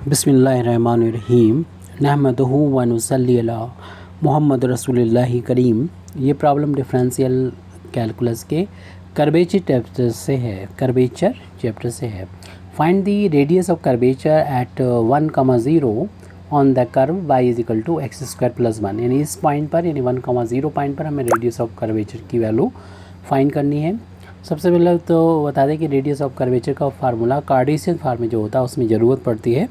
बिस्मिल्लाहिर्रहमानिर्रहीम नहमदुहु व नुसल्ली अला मुहम्मद रसूलुल्लाहि करीम। ये प्रॉब्लम डिफरेंशियल कैलकुलस के कर्वेचर चैप्टर से है। Find the radius of curvature at 1,0 on the curve y is equal to x square plus 1। यानी इस पॉइंट पर यानी 1,0 पॉइंट पर हमें रेडियस ऑफ कर्वेचर की वैल्यू फाइंड करनी है। सबसे पहले तो बता दें कि रेडियस ऑफ कर्वेचर का फार्मूला कार्टेशियन फॉर्म में जो होता है उसमें ज़रूरत पड़ती है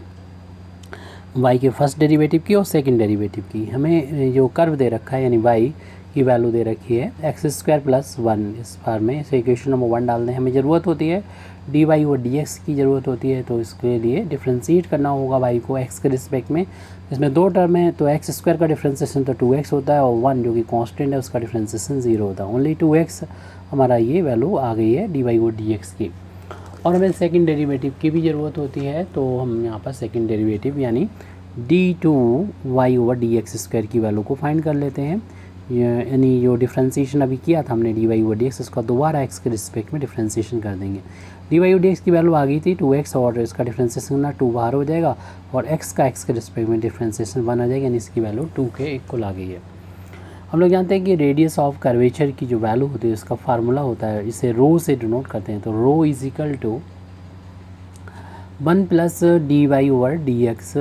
y के फर्स्ट डेरिवेटिव की और सेकंड डेरिवेटिव की। हमें जो कर्व दे रखा है यानी y की वैल्यू दे रखी है एक्स स्क्वायर प्लस 1, इस फॉर्म में इसे इक्वेशन नंबर 1 डालने हमें ज़रूरत होती है dy और dx की ज़रूरत होती है। तो इसके लिए डिफ्रेंशिएट करना होगा y को x के रिस्पेक्ट में। इसमें दो टर्म है तो एक्स स्क्वायर का डिफ्रेंशिएशन तो 2x होता है और 1 जो कि कांस्टेंट है उसका डिफ्रेंशिएशन 0 होता है। ओनली 2x हमारा ये वैल्यू आ गई है dy और dx की। और हमें सेकंड डेरिवेटिव की भी ज़रूरत होती है तो हम यहाँ पर सेकंड डेरिवेटिव यानी d2y ओवर dx स्क्वायर की वैल्यू को फाइंड कर लेते हैं। यानी जो डिफ्रेंशिएशन अभी किया था हमने dy ओवर dx इसका दोबारा x के रिस्पेक्ट में डिफ्रेंशिएशन कर देंगे। dy ओवर dx की वैल्यू आ गई थी 2x और इसका डिफ्रेंशिएशन ना 2 बाहर हो जाएगा और x का x के रिस्पेक्ट में डिफ्रेंशिएशन 1 हो जाएगा, यानी इसकी वैल्यू 2 के इक्वल आ गई है। हम लोग जानते हैं कि रेडियस ऑफ कर्वेचर की जो वैल्यू होती है उसका फार्मूला होता है, इसे रो से डिनोट करते हैं। तो rho is equal to 1 plus dy over dx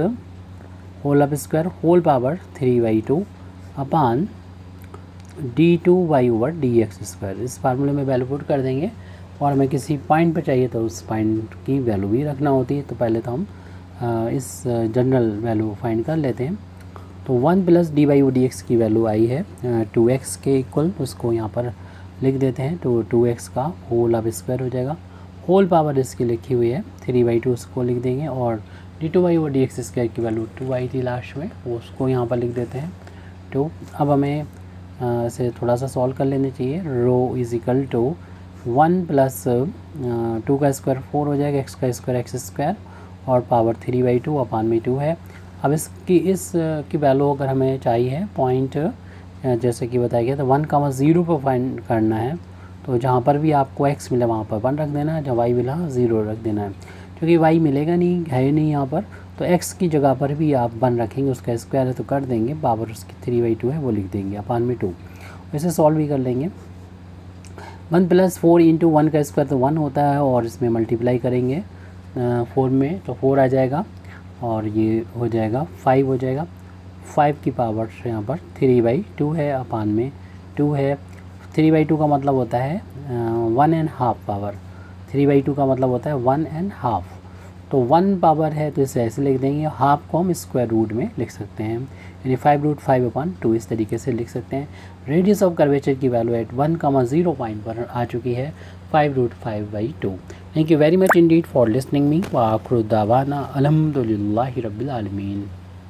whole up square whole power 3/2 upon d2y over dx square. इस फार्मूले में वैल्यू पुट कर देंगे और हमें किसी पॉइंट पर चाहिए तो उस पॉइंट की वैल्यू भी रखना होती है। तो पहले तो हम इस जनरल वैल्यू फाइंड कर लेते हैं। तो 1 प्लस dy ओवर dx की वैल्यू आई है 2x के इक्वल, उसको यहाँ पर लिख देते हैं। तो 2x का होल अप स्क्वायर हो जाएगा, होल पावर इसकी लिखी हुई है 3/2 उसको लिख देंगे और d2y ओवर dx स्क्वायर की वैल्यू 2 आई थी लास्ट में, उसको यहाँ पर लिख देते हैं 2। अब हमें इसे थोड़ा सा सॉल्व कर लेना चाहिए। रो इज इक्वल टू 1 प्लस 2 का स्क्वायर 4 हो जाएगा, x का स्क्वायर x स्क्वायर और पावर 3/2 अपान में 2 है। अब इसकी वैल्यू अगर हमें चाहिए पॉइंट जैसे कि बताया गया तो 1,0 पर फाइंड करना है। तो जहाँ पर भी आपको x मिला वहाँ पर 1 रख देना है, जहाँ y मिला 0 रख देना है। क्योंकि y मिलेगा नहीं, है नहीं यहाँ पर, तो x की जगह पर भी आप 1 रखेंगे, उसका स्क्वायर है तो कर देंगे, पावर उसकी 3/2 है वो लिख देंगे अपान में 2। वैसे सॉल्व भी कर लेंगे। 1 प्लस 4 इंटू 1 का स्क्वायर तो 1 होता है और इसमें मल्टीप्लाई करेंगे 4 में तो 4 आ जाएगा और ये हो जाएगा 5 हो जाएगा। 5 की पावर यहाँ पर 3/2 है अपान में 2 है। 3/2 का मतलब होता है 1.5 पावर, 3/2 का मतलब होता है 1.5। तो 1 पावर है तो इसे ऐसे लिख देंगे, हाफ को हम स्क्वायर रूट में लिख सकते हैं यानी 5√5/2 इस तरीके से लिख सकते हैं। रेडियस ऑफ कर्वेचर की वैल्यू एट 1,0 पॉइंट पर आ चुकी है 5√5/2। Thank you very much Indeed for listening me व आखिर दावाना अल्हम्दुलिल्लाहि रब्बिल आलमीन।